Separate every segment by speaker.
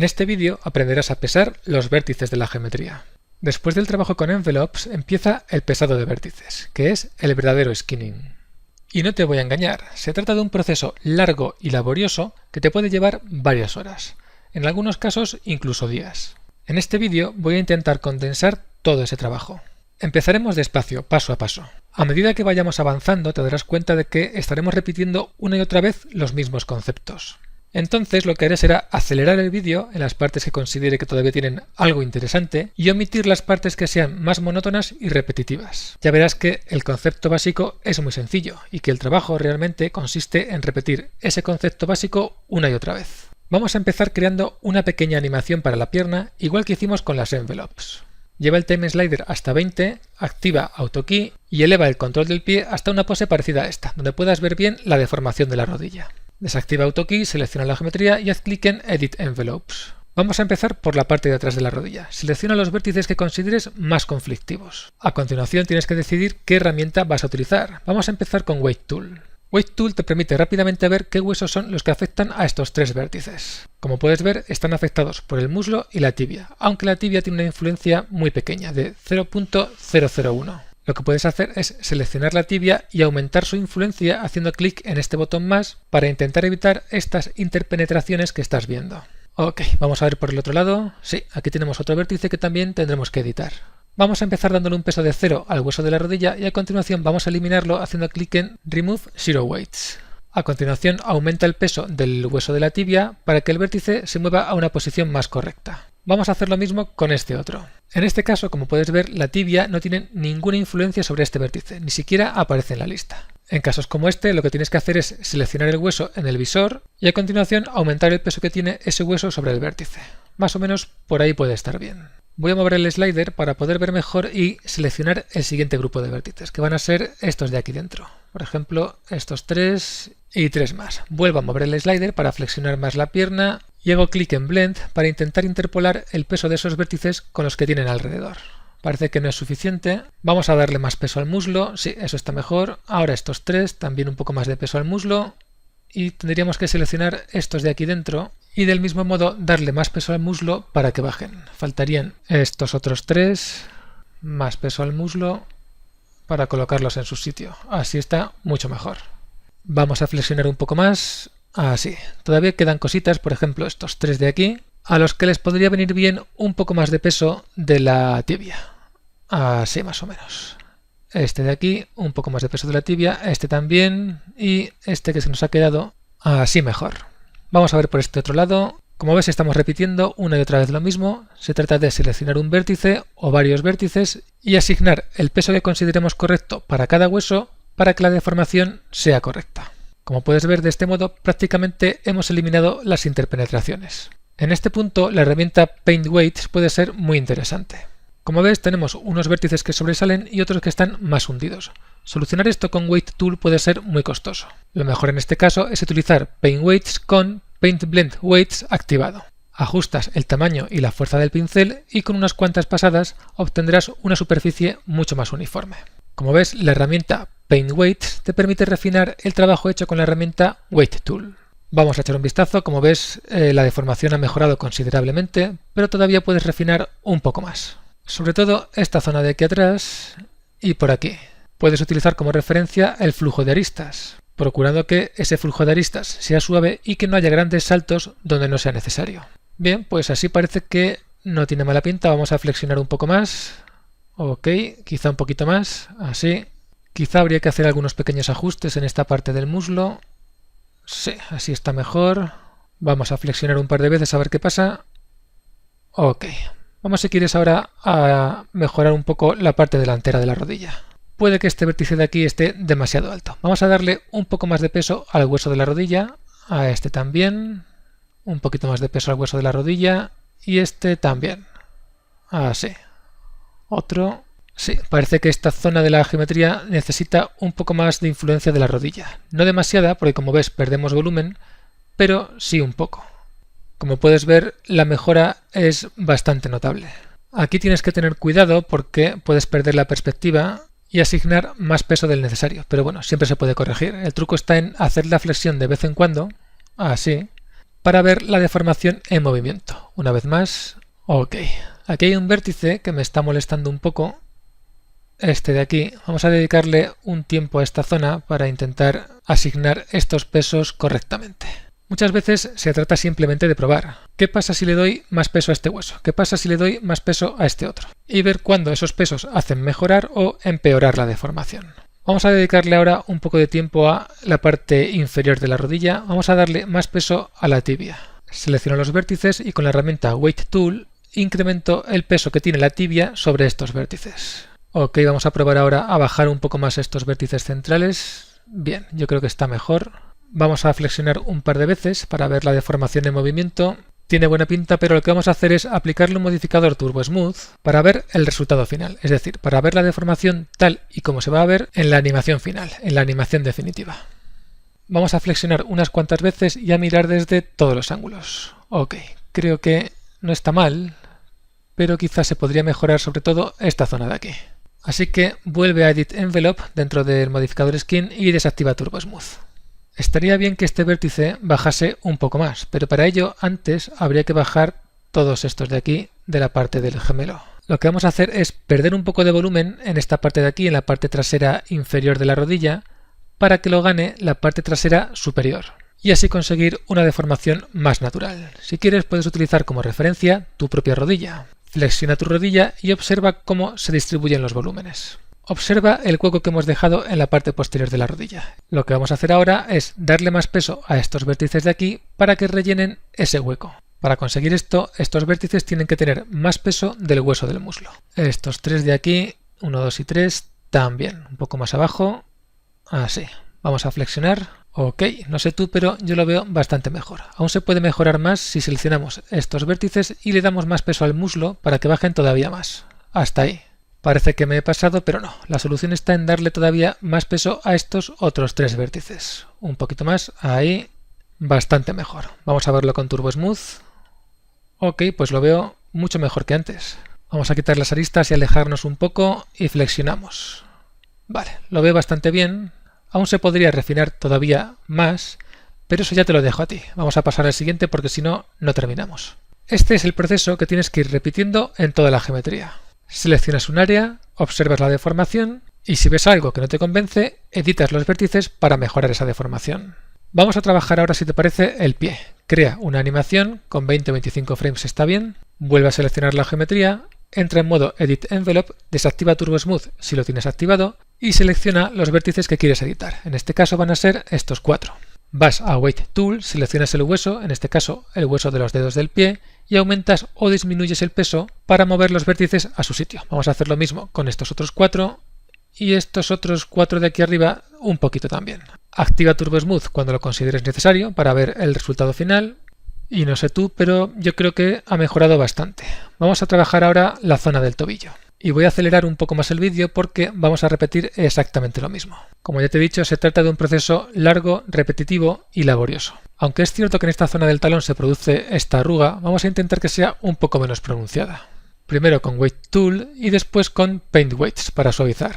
Speaker 1: En este vídeo aprenderás a pesar los vértices de la geometría. Después del trabajo con envelopes empieza el pesado de vértices, que es el verdadero skinning. Y no te voy a engañar, se trata de un proceso largo y laborioso que te puede llevar varias horas, en algunos casos incluso días. En este vídeo voy a intentar condensar todo ese trabajo. Empezaremos despacio, paso a paso. A medida que vayamos avanzando te darás cuenta de que estaremos repitiendo una y otra vez los mismos conceptos. Entonces lo que haré será acelerar el vídeo en las partes que considere que todavía tienen algo interesante y omitir las partes que sean más monótonas y repetitivas. Ya verás que el concepto básico es muy sencillo y que el trabajo realmente consiste en repetir ese concepto básico una y otra vez. Vamos a empezar creando una pequeña animación para la pierna, igual que hicimos con las envelopes. Lleva el time slider hasta 20, activa AutoKey y eleva el control del pie hasta una pose parecida a esta, donde puedas ver bien la deformación de la rodilla. Desactiva AutoKey, selecciona la geometría y haz clic en Edit Envelopes. Vamos a empezar por la parte de atrás de la rodilla. Selecciona los vértices que consideres más conflictivos. A continuación tienes que decidir qué herramienta vas a utilizar. Vamos a empezar con Weight Tool. Weight Tool te permite rápidamente ver qué huesos son los que afectan a estos tres vértices. Como puedes ver, están afectados por el muslo y la tibia, aunque la tibia tiene una influencia muy pequeña, de 0.001. Lo que puedes hacer es seleccionar la tibia y aumentar su influencia haciendo clic en este botón más para intentar evitar estas interpenetraciones que estás viendo. Ok, vamos a ver por el otro lado. Sí, aquí tenemos otro vértice que también tendremos que editar. Vamos a empezar dándole un peso de 0 al hueso de la rodilla y a continuación vamos a eliminarlo haciendo clic en Remove Zero Weights. A continuación aumenta el peso del hueso de la tibia para que el vértice se mueva a una posición más correcta. Vamos a hacer lo mismo con este otro. En este caso, como puedes ver, la tibia no tiene ninguna influencia sobre este vértice, ni siquiera aparece en la lista. En casos como este, lo que tienes que hacer es seleccionar el hueso en el visor y a continuación aumentar el peso que tiene ese hueso sobre el vértice. Más o menos por ahí puede estar bien. Voy a mover el slider para poder ver mejor y seleccionar el siguiente grupo de vértices, que van a ser estos de aquí dentro. Por ejemplo, estos 3 y 3 más. Vuelvo a mover el slider para flexionar más la pierna y hago clic en Blend para intentar interpolar el peso de esos vértices con los que tienen alrededor. Parece que no es suficiente. Vamos a darle más peso al muslo. Sí, eso está mejor. Ahora estos 3, también un poco más de peso al muslo. Y tendríamos que seleccionar estos de aquí dentro y del mismo modo darle más peso al muslo para que bajen. Faltarían estos otros 3, más peso al muslo para colocarlos en su sitio. Así está mucho mejor. Vamos a flexionar un poco más. Así. Todavía quedan cositas, por ejemplo estos 3 de aquí, a los que les podría venir bien un poco más de peso de la tibia. Así más o menos. Este de aquí, un poco más de peso de la tibia, este también, y este que se nos ha quedado así mejor. Vamos a ver por este otro lado. Como ves, estamos repitiendo una y otra vez lo mismo. Se trata de seleccionar un vértice o varios vértices y asignar el peso que consideremos correcto para cada hueso para que la deformación sea correcta. Como puedes ver, de este modo prácticamente hemos eliminado las interpenetraciones. En este punto la herramienta Paint Weights puede ser muy interesante. Como ves, tenemos unos vértices que sobresalen y otros que están más hundidos. Solucionar esto con Weight Tool puede ser muy costoso. Lo mejor en este caso es utilizar Paint Weights con Paint Blend Weights activado. Ajustas el tamaño y la fuerza del pincel y con unas cuantas pasadas obtendrás una superficie mucho más uniforme. Como ves, la herramienta Paint Weights te permite refinar el trabajo hecho con la herramienta Weight Tool. Vamos a echar un vistazo. Como ves, la deformación ha mejorado considerablemente, pero todavía puedes refinar un poco más. Sobre todo esta zona de aquí atrás y por aquí. Puedes utilizar como referencia el flujo de aristas, procurando que ese flujo de aristas sea suave y que no haya grandes saltos donde no sea necesario. Bien, pues así parece que no tiene mala pinta. Vamos a flexionar un poco más. Ok, quizá un poquito más, así. Quizá habría que hacer algunos pequeños ajustes en esta parte del muslo. Sí, así está mejor. Vamos a flexionar un par de veces a ver qué pasa. Ok. Vamos, si quieres, ahora a mejorar un poco la parte delantera de la rodilla. Puede que este vértice de aquí esté demasiado alto. Vamos a darle un poco más de peso al hueso de la rodilla. A este también. Un poquito más de peso al hueso de la rodilla. Y este también. Así. Otro. Sí, parece que esta zona de la geometría necesita un poco más de influencia de la rodilla. No demasiada, porque como ves perdemos volumen, pero sí un poco. Como puedes ver, la mejora es bastante notable. Aquí tienes que tener cuidado porque puedes perder la perspectiva y asignar más peso del necesario, pero bueno, siempre se puede corregir. El truco está en hacer la flexión de vez en cuando, así, para ver la deformación en movimiento. Una vez más, ok. Aquí hay un vértice que me está molestando un poco. Este de aquí. Vamos a dedicarle un tiempo a esta zona para intentar asignar estos pesos correctamente. Muchas veces se trata simplemente de probar. ¿Qué pasa si le doy más peso a este hueso? ¿Qué pasa si le doy más peso a este otro? Y ver cuándo esos pesos hacen mejorar o empeorar la deformación. Vamos a dedicarle ahora un poco de tiempo a la parte inferior de la rodilla. Vamos a darle más peso a la tibia. Selecciono los vértices y con la herramienta Weight Tool incremento el peso que tiene la tibia sobre estos vértices. Ok, vamos a probar ahora a bajar un poco más estos vértices centrales. Bien, yo creo que está mejor. Vamos a flexionar un par de veces para ver la deformación en movimiento. Tiene buena pinta, pero lo que vamos a hacer es aplicarle un modificador Turbo Smooth para ver el resultado final, es decir, para ver la deformación tal y como se va a ver en la animación final, en la animación definitiva. Vamos a flexionar unas cuantas veces y a mirar desde todos los ángulos. Ok, creo que no está mal, pero quizás se podría mejorar sobre todo esta zona de aquí. Así que vuelve a Edit Envelope dentro del modificador Skin y desactiva Turbo Smooth. Estaría bien que este vértice bajase un poco más, pero para ello antes habría que bajar todos estos de aquí de la parte del gemelo. Lo que vamos a hacer es perder un poco de volumen en esta parte de aquí, en la parte trasera inferior de la rodilla, para que lo gane la parte trasera superior, y así conseguir una deformación más natural. Si quieres puedes utilizar como referencia tu propia rodilla. Flexiona tu rodilla y observa cómo se distribuyen los volúmenes. Observa el hueco que hemos dejado en la parte posterior de la rodilla. Lo que vamos a hacer ahora es darle más peso a estos vértices de aquí para que rellenen ese hueco. Para conseguir esto, estos vértices tienen que tener más peso del hueso del muslo. Estos tres de aquí, 1, 2 y 3, también. Un poco más abajo. Así. Vamos a flexionar. Ok, no sé tú, pero yo lo veo bastante mejor. Aún se puede mejorar más si seleccionamos estos vértices y le damos más peso al muslo para que bajen todavía más. Hasta ahí. Parece que me he pasado, pero no. La solución está en darle todavía más peso a estos otros tres vértices. Un poquito más, ahí, bastante mejor. Vamos a verlo con Turbo Smooth. Ok, pues lo veo mucho mejor que antes. Vamos a quitar las aristas y alejarnos un poco y flexionamos. Vale, lo veo bastante bien. Aún se podría refinar todavía más, pero eso ya te lo dejo a ti. Vamos a pasar al siguiente porque si no, no terminamos. Este es el proceso que tienes que ir repitiendo en toda la geometría. Seleccionas un área, observas la deformación y si ves algo que no te convence, editas los vértices para mejorar esa deformación. Vamos a trabajar ahora, si te parece, el pie. Crea una animación, con 20 o 25 frames está bien, vuelve a seleccionar la geometría, entra en modo Edit Envelope, desactiva Turbo Smooth si lo tienes activado y selecciona los vértices que quieres editar. En este caso van a ser estos 4. Vas a Weight Tool, seleccionas el hueso, en este caso el hueso de los dedos del pie, y aumentas o disminuyes el peso para mover los vértices a su sitio. Vamos a hacer lo mismo con estos otros 4 y estos otros 4 de aquí arriba un poquito también. Activa Turbo Smooth cuando lo consideres necesario para ver el resultado final. Y no sé tú, pero yo creo que ha mejorado bastante. Vamos a trabajar ahora la zona del tobillo. Y voy a acelerar un poco más el vídeo porque vamos a repetir exactamente lo mismo. Como ya te he dicho, se trata de un proceso largo, repetitivo y laborioso. Aunque es cierto que en esta zona del talón se produce esta arruga, vamos a intentar que sea un poco menos pronunciada. Primero con Weight Tool y después con Paint Weights para suavizar.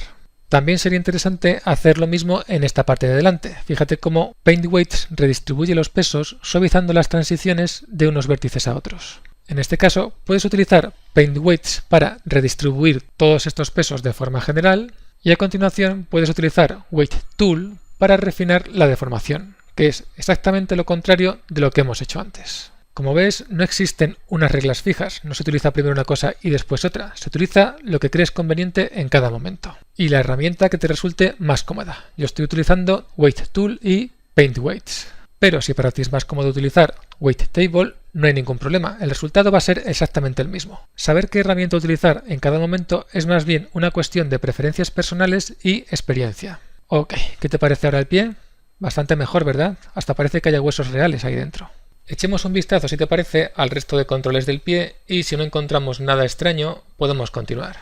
Speaker 1: También sería interesante hacer lo mismo en esta parte de delante. Fíjate cómo Paint Weights redistribuye los pesos suavizando las transiciones de unos vértices a otros. En este caso, puedes utilizar Paint Weights para redistribuir todos estos pesos de forma general y a continuación puedes utilizar Weight Tool para refinar la deformación, que es exactamente lo contrario de lo que hemos hecho antes. Como ves, no existen unas reglas fijas, no se utiliza primero una cosa y después otra, se utiliza lo que crees conveniente en cada momento y la herramienta que te resulte más cómoda. Yo estoy utilizando Weight Tool y Paint Weights. Pero si para ti es más cómodo utilizar Weight Table, no hay ningún problema, el resultado va a ser exactamente el mismo. Saber qué herramienta utilizar en cada momento es más bien una cuestión de preferencias personales y experiencia. Ok, ¿qué te parece ahora el pie? Bastante mejor, ¿verdad? Hasta parece que haya huesos reales ahí dentro. Echemos un vistazo, si te parece, al resto de controles del pie y si no encontramos nada extraño, podemos continuar.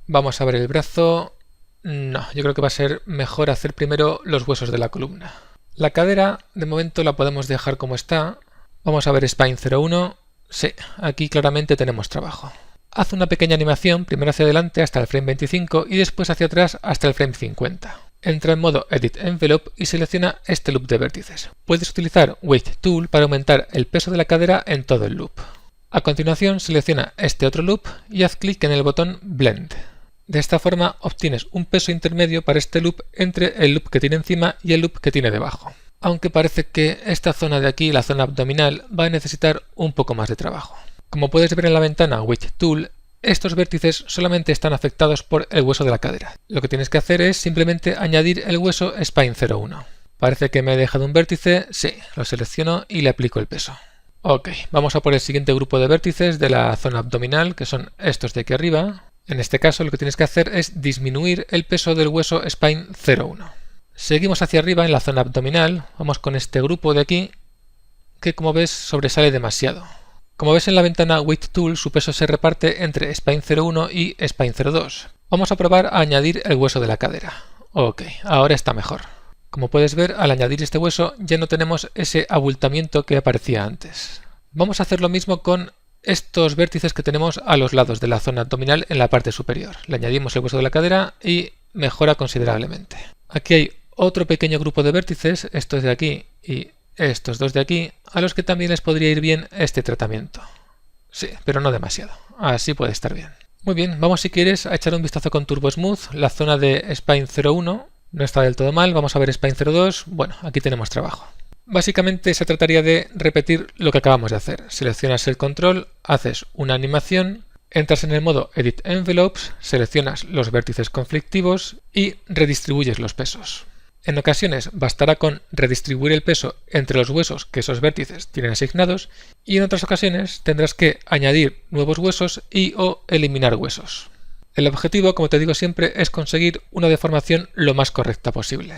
Speaker 1: Vamos a ver el brazo. No, yo creo que va a ser mejor hacer primero los huesos de la columna. La cadera, de momento la podemos dejar como está. Vamos a ver Spine 01. Sí, aquí claramente tenemos trabajo. Haz una pequeña animación, primero hacia adelante hasta el frame 25 y después hacia atrás hasta el frame 50. entra en modo Edit Envelope y selecciona este loop de vértices. Puedes utilizar Weight Tool para aumentar el peso de la cadera en todo el loop. A continuación selecciona este otro loop y haz clic en el botón Blend. De esta forma obtienes un peso intermedio para este loop entre el loop que tiene encima y el loop que tiene debajo. Aunque parece que esta zona de aquí, la zona abdominal, va a necesitar un poco más de trabajo. Como puedes ver en la ventana Weight Tool, estos vértices solamente están afectados por el hueso de la cadera. Lo que tienes que hacer es simplemente añadir el hueso Spine 01. Parece que me he dejado un vértice, sí, lo selecciono y le aplico el peso. Ok, vamos a por el siguiente grupo de vértices de la zona abdominal, que son estos de aquí arriba. En este caso lo que tienes que hacer es disminuir el peso del hueso Spine 01. Seguimos hacia arriba en la zona abdominal, vamos con este grupo de aquí, que como ves sobresale demasiado. Como ves en la ventana Weight Tool, su peso se reparte entre Spine 01 y Spine 02. Vamos a probar a añadir el hueso de la cadera. Ok, ahora está mejor. Como puedes ver, al añadir este hueso ya no tenemos ese abultamiento que aparecía antes. Vamos a hacer lo mismo con estos vértices que tenemos a los lados de la zona abdominal en la parte superior. Le añadimos el hueso de la cadera y mejora considerablemente. Aquí hay otro pequeño grupo de vértices, estos de aquí y estos dos de aquí, a los que también les podría ir bien este tratamiento. Sí, pero no demasiado. Así puede estar bien. Muy bien, vamos si quieres a echar un vistazo con Turbo Smooth. La zona de Spine 01 no está del todo mal. Vamos a ver Spine 02. Bueno, aquí tenemos trabajo. Básicamente se trataría de repetir lo que acabamos de hacer. Seleccionas el control, haces una animación, entras en el modo Edit Envelopes, seleccionas los vértices conflictivos y redistribuyes los pesos. En ocasiones bastará con redistribuir el peso entre los huesos que esos vértices tienen asignados y en otras ocasiones tendrás que añadir nuevos huesos y o eliminar huesos. El objetivo, como te digo siempre, es conseguir una deformación lo más correcta posible.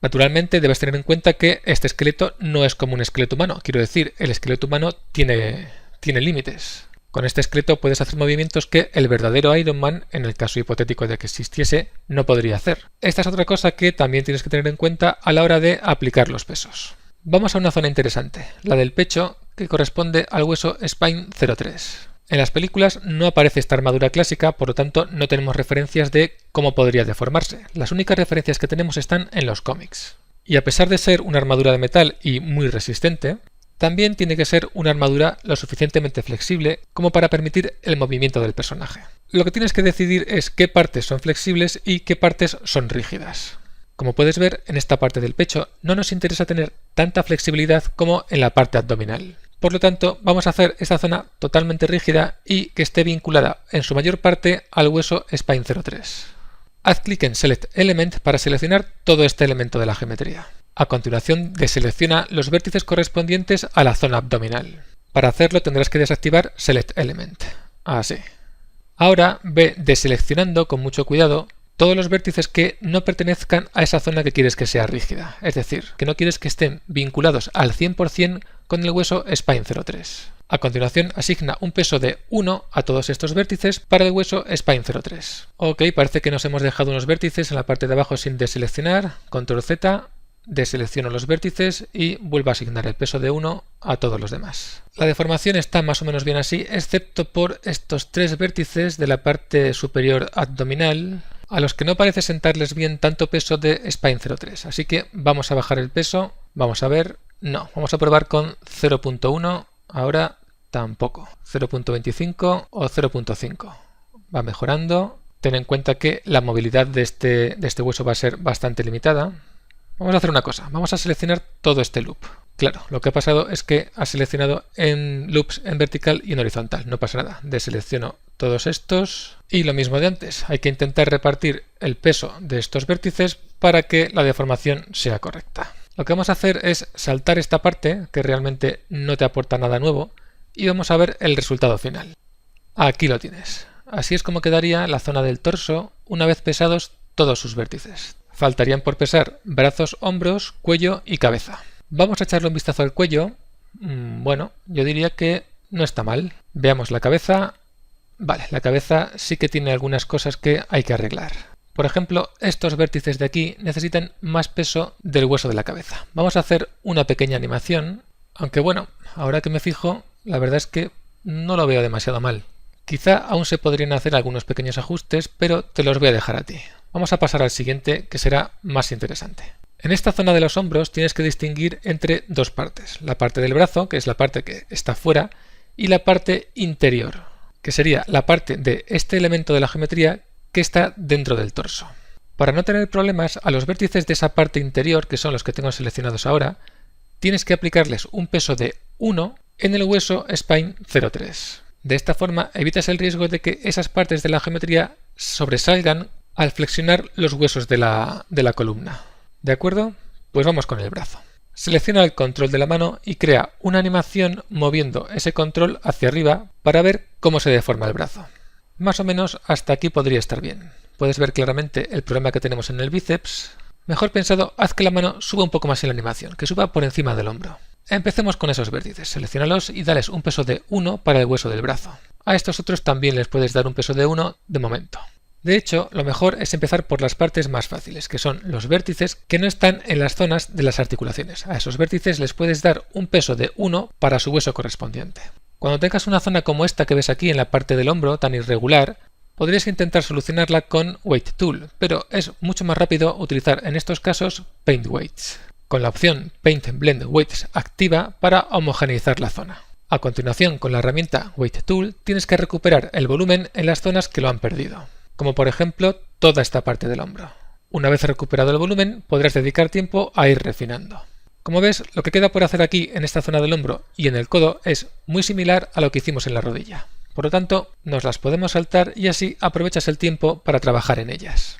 Speaker 1: Naturalmente debes tener en cuenta que este esqueleto no es como un esqueleto humano. Quiero decir, el esqueleto humano tiene límites. Con este esqueleto puedes hacer movimientos que el verdadero Iron Man, en el caso hipotético de que existiese, no podría hacer. Esta es otra cosa que también tienes que tener en cuenta a la hora de aplicar los pesos. Vamos a una zona interesante, la del pecho, que corresponde al hueso Spine 03. En las películas no aparece esta armadura clásica, por lo tanto no tenemos referencias de cómo podría deformarse. Las únicas referencias que tenemos están en los cómics. Y a pesar de ser una armadura de metal y muy resistente, también tiene que ser una armadura lo suficientemente flexible como para permitir el movimiento del personaje. Lo que tienes que decidir es qué partes son flexibles y qué partes son rígidas. Como puedes ver, en esta parte del pecho no nos interesa tener tanta flexibilidad como en la parte abdominal. Por lo tanto, vamos a hacer esta zona totalmente rígida y que esté vinculada en su mayor parte al hueso Spine 03. Haz clic en Select Element para seleccionar todo este elemento de la geometría. A continuación, deselecciona los vértices correspondientes a la zona abdominal. Para hacerlo tendrás que desactivar Select Element. Así. Ahora ve deseleccionando con mucho cuidado todos los vértices que no pertenezcan a esa zona que quieres que sea rígida. Es decir, que no quieres que estén vinculados al 100% con el hueso Spine 03. A continuación, asigna un peso de 1 a todos estos vértices para el hueso Spine 03. Ok, parece que nos hemos dejado unos vértices en la parte de abajo sin deseleccionar. Control Z. Deselecciono los vértices y vuelvo a asignar el peso de 1 a todos los demás. La deformación está más o menos bien así, excepto por estos tres vértices de la parte superior abdominal, a los que no parece sentarles bien tanto peso de Spine 03. Así que vamos a bajar el peso, vamos a ver, no, vamos a probar con 0.1, ahora tampoco, 0.25 o 0.5. Va mejorando, ten en cuenta que la movilidad de este hueso va a ser bastante limitada. Vamos a hacer una cosa, vamos a seleccionar todo este loop. Claro, lo que ha pasado es que ha seleccionado en loops en vertical y en horizontal, no pasa nada. Deselecciono todos estos y lo mismo de antes, hay que intentar repartir el peso de estos vértices para que la deformación sea correcta. Lo que vamos a hacer es saltar esta parte, que realmente no te aporta nada nuevo, y vamos a ver el resultado final. Aquí lo tienes. Así es como quedaría la zona del torso una vez pesados todos sus vértices. Faltarían por pesar brazos, hombros, cuello y cabeza. Vamos a echarle un vistazo al cuello. Bueno, yo diría que no está mal. Veamos la cabeza. Vale, la cabeza sí que tiene algunas cosas que hay que arreglar. Por ejemplo, estos vértices de aquí necesitan más peso del hueso de la cabeza. Vamos a hacer una pequeña animación, aunque bueno, ahora que me fijo, la verdad es que no lo veo demasiado mal. Quizá aún se podrían hacer algunos pequeños ajustes, pero te los voy a dejar a ti. Vamos a pasar al siguiente, que será más interesante. En esta zona de los hombros tienes que distinguir entre dos partes. La parte del brazo, que es la parte que está fuera, y la parte interior, que sería la parte de este elemento de la geometría que está dentro del torso. Para no tener problemas, a los vértices de esa parte interior, que son los que tengo seleccionados ahora, tienes que aplicarles un peso de 1 en el hueso Spine 03. De esta forma evitas el riesgo de que esas partes de la geometría sobresalgan al flexionar los huesos de la columna. ¿De acuerdo? Pues vamos con el brazo. Selecciona el control de la mano y crea una animación moviendo ese control hacia arriba para ver cómo se deforma el brazo. Más o menos hasta aquí podría estar bien. Puedes ver claramente el problema que tenemos en el bíceps. Mejor pensado, haz que la mano suba un poco más en la animación, que suba por encima del hombro. Empecemos con esos vértices. Selecciónalos y dales un peso de 1 para el hueso del brazo. A estos otros también les puedes dar un peso de 1 de momento. De hecho, lo mejor es empezar por las partes más fáciles, que son los vértices que no están en las zonas de las articulaciones. A esos vértices les puedes dar un peso de 1 para su hueso correspondiente. Cuando tengas una zona como esta que ves aquí en la parte del hombro, tan irregular, podrías intentar solucionarla con Weight Tool, pero es mucho más rápido utilizar en estos casos Paint Weights, con la opción Paint Blend Weights activa para homogeneizar la zona. A continuación, con la herramienta Weight Tool, tienes que recuperar el volumen en las zonas que lo han perdido, como por ejemplo toda esta parte del hombro. Una vez recuperado el volumen, podrás dedicar tiempo a ir refinando. Como ves, lo que queda por hacer aquí en esta zona del hombro y en el codo es muy similar a lo que hicimos en la rodilla. Por lo tanto, nos las podemos saltar y así aprovechas el tiempo para trabajar en ellas.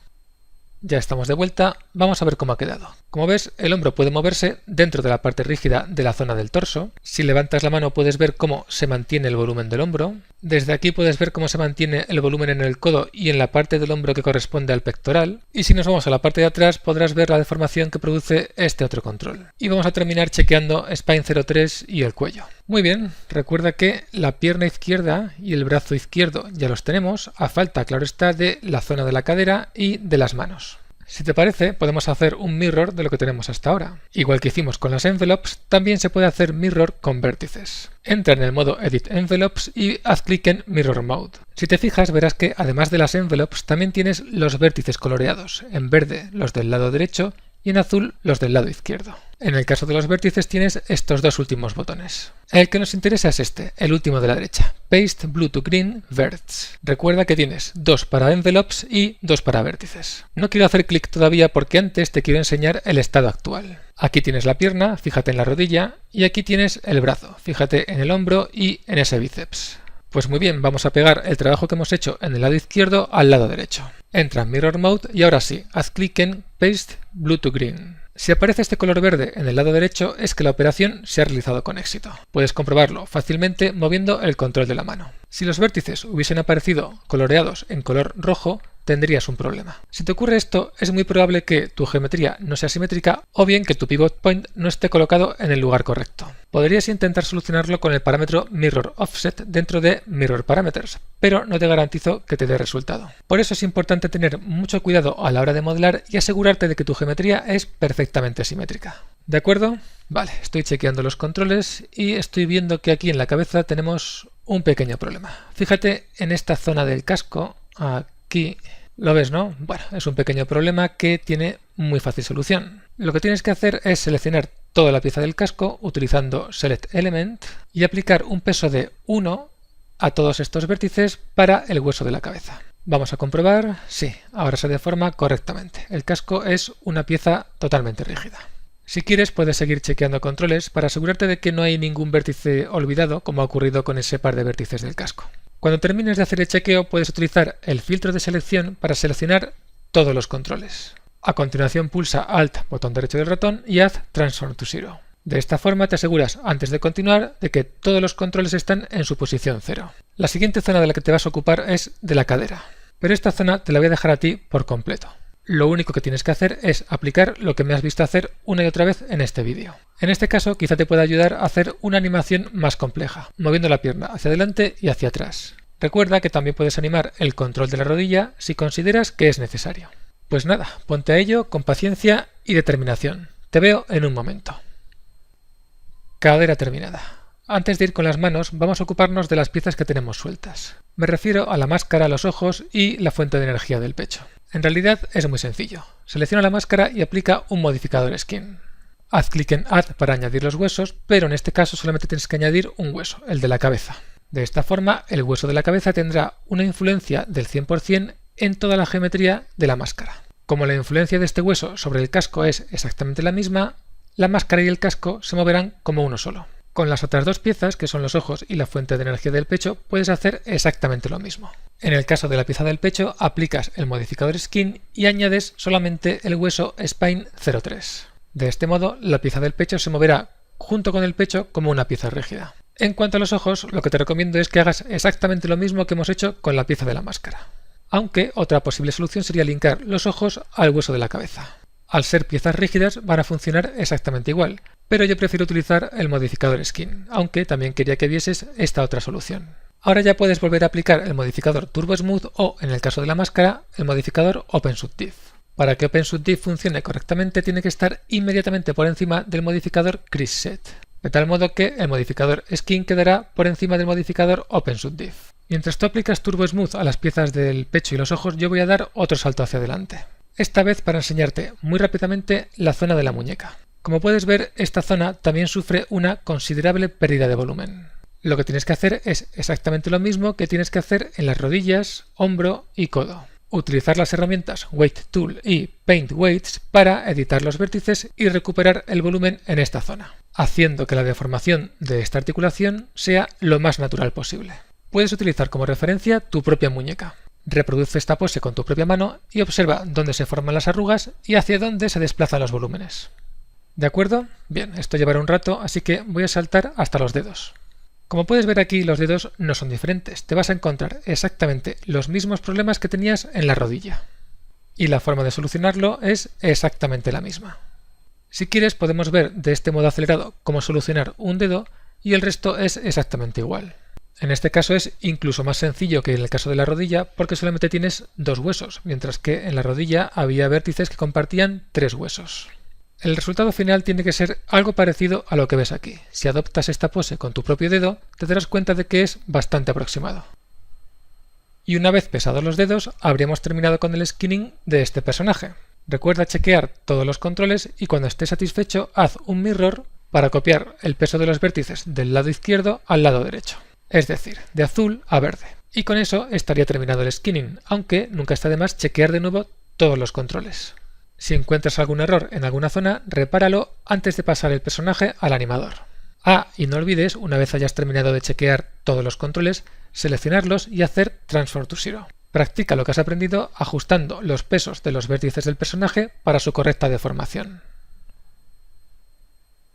Speaker 1: Ya estamos de vuelta, vamos a ver cómo ha quedado. Como ves, el hombro puede moverse dentro de la parte rígida de la zona del torso. Si levantas la mano puedes ver cómo se mantiene el volumen del hombro. Desde aquí puedes ver cómo se mantiene el volumen en el codo y en la parte del hombro que corresponde al pectoral. Y si nos vamos a la parte de atrás podrás ver la deformación que produce este otro control. Y vamos a terminar chequeando Spine 03 y el cuello. Muy bien, recuerda que la pierna izquierda y el brazo izquierdo ya los tenemos, a falta, claro está, de la zona de la cadera y de las manos. Si te parece, podemos hacer un mirror de lo que tenemos hasta ahora. Igual que hicimos con las envelopes, también se puede hacer mirror con vértices. Entra en el modo Edit Envelopes y haz clic en Mirror Mode. Si te fijas, verás que además de las envelopes, también tienes los vértices coloreados, en verde los del lado derecho y en azul los del lado izquierdo. En el caso de los vértices tienes estos dos últimos botones. El que nos interesa es este, el último de la derecha, Paste Blue to Green Verts. Recuerda que tienes 2 para envelopes y 2 para vértices. No quiero hacer clic todavía porque antes te quiero enseñar el estado actual. Aquí tienes la pierna, fíjate en la rodilla, y aquí tienes el brazo, fíjate en el hombro y en ese bíceps. Pues muy bien, vamos a pegar el trabajo que hemos hecho en el lado izquierdo al lado derecho. Entra en Mirror Mode y ahora sí, haz clic en Paste Blue to Green. Si aparece este color verde en el lado derecho es que la operación se ha realizado con éxito. Puedes comprobarlo fácilmente moviendo el control de la mano. Si los vértices hubiesen aparecido coloreados en color rojo, tendrías un problema. Si te ocurre esto, es muy probable que tu geometría no sea simétrica o bien que tu pivot point no esté colocado en el lugar correcto. Podrías intentar solucionarlo con el parámetro Mirror Offset dentro de Mirror Parameters, pero no te garantizo que te dé resultado. Por eso es importante tener mucho cuidado a la hora de modelar y asegurarte de que tu geometría es perfectamente simétrica. ¿De acuerdo? Vale, estoy chequeando los controles y estoy viendo que aquí en la cabeza tenemos un pequeño problema. Fíjate en esta zona del casco, aquí. ¿Lo ves, no? Bueno, es un pequeño problema que tiene muy fácil solución. Lo que tienes que hacer es seleccionar toda la pieza del casco utilizando Select Element y aplicar un peso de 1 a todos estos vértices para el hueso de la cabeza. Vamos a comprobar. Sí, ahora se deforma correctamente. El casco es una pieza totalmente rígida. Si quieres puedes seguir chequeando controles para asegurarte de que no hay ningún vértice olvidado como ha ocurrido con ese par de vértices del casco. Cuando termines de hacer el chequeo puedes utilizar el filtro de selección para seleccionar todos los controles. A continuación pulsa Alt, botón derecho del ratón y haz Transform to Zero. De esta forma te aseguras, antes de continuar, de que todos los controles están en su posición 0. La siguiente zona de la que te vas a ocupar es de la cadera, pero esta zona te la voy a dejar a ti por completo. Lo único que tienes que hacer es aplicar lo que me has visto hacer una y otra vez en este vídeo. En este caso quizá te pueda ayudar a hacer una animación más compleja, moviendo la pierna hacia adelante y hacia atrás. Recuerda que también puedes animar el control de la rodilla si consideras que es necesario. Pues nada, ponte a ello con paciencia y determinación. Te veo en un momento. Cadera terminada. Antes de ir con las manos, vamos a ocuparnos de las piezas que tenemos sueltas. Me refiero a la máscara, los ojos y la fuente de energía del pecho. En realidad es muy sencillo. Selecciona la máscara y aplica un modificador Skin. Haz clic en Add para añadir los huesos, pero en este caso solamente tienes que añadir un hueso, el de la cabeza. De esta forma, el hueso de la cabeza tendrá una influencia del 100% en toda la geometría de la máscara. Como la influencia de este hueso sobre el casco es exactamente la misma, la máscara y el casco se moverán como uno solo. Con las otras dos piezas, que son los ojos y la fuente de energía del pecho, puedes hacer exactamente lo mismo. En el caso de la pieza del pecho, aplicas el modificador Skin y añades solamente el hueso Spine 03. De este modo, la pieza del pecho se moverá junto con el pecho como una pieza rígida. En cuanto a los ojos, lo que te recomiendo es que hagas exactamente lo mismo que hemos hecho con la pieza de la máscara. Aunque otra posible solución sería linkar los ojos al hueso de la cabeza. Al ser piezas rígidas van a funcionar exactamente igual, pero yo prefiero utilizar el modificador Skin, aunque también quería que vieses esta otra solución. Ahora ya puedes volver a aplicar el modificador Turbo Smooth o, en el caso de la máscara, el modificador OpenSubdiv. Para que OpenSubdiv funcione correctamente tiene que estar inmediatamente por encima del modificador CreaseSet, de tal modo que el modificador Skin quedará por encima del modificador OpenSubdiv. Mientras tú aplicas Turbo Smooth a las piezas del pecho y los ojos, yo voy a dar otro salto hacia adelante. Esta vez para enseñarte muy rápidamente la zona de la muñeca. Como puedes ver, esta zona también sufre una considerable pérdida de volumen. Lo que tienes que hacer es exactamente lo mismo que tienes que hacer en las rodillas, hombro y codo. Utilizar las herramientas Weight Tool y Paint Weights para editar los vértices y recuperar el volumen en esta zona, haciendo que la deformación de esta articulación sea lo más natural posible. Puedes utilizar como referencia tu propia muñeca. Reproduce esta pose con tu propia mano y observa dónde se forman las arrugas y hacia dónde se desplazan los volúmenes. ¿De acuerdo? Bien, esto llevará un rato, así que voy a saltar hasta los dedos. Como puedes ver aquí, los dedos no son diferentes. Te vas a encontrar exactamente los mismos problemas que tenías en la rodilla. Y la forma de solucionarlo es exactamente la misma. Si quieres, podemos ver de este modo acelerado cómo solucionar un dedo y el resto es exactamente igual. En este caso es incluso más sencillo que en el caso de la rodilla porque solamente tienes dos huesos, mientras que en la rodilla había vértices que compartían tres huesos. El resultado final tiene que ser algo parecido a lo que ves aquí. Si adoptas esta pose con tu propio dedo, te darás cuenta de que es bastante aproximado. Y una vez pesados los dedos, habríamos terminado con el skinning de este personaje. Recuerda chequear todos los controles y cuando estés satisfecho, haz un mirror para copiar el peso de los vértices del lado izquierdo al lado derecho. Es decir, de azul a verde. Y con eso estaría terminado el skinning, aunque nunca está de más chequear de nuevo todos los controles. Si encuentras algún error en alguna zona, repáralo antes de pasar el personaje al animador. Y no olvides, una vez hayas terminado de chequear todos los controles, seleccionarlos y hacer Transform to Zero. Practica lo que has aprendido ajustando los pesos de los vértices del personaje para su correcta deformación.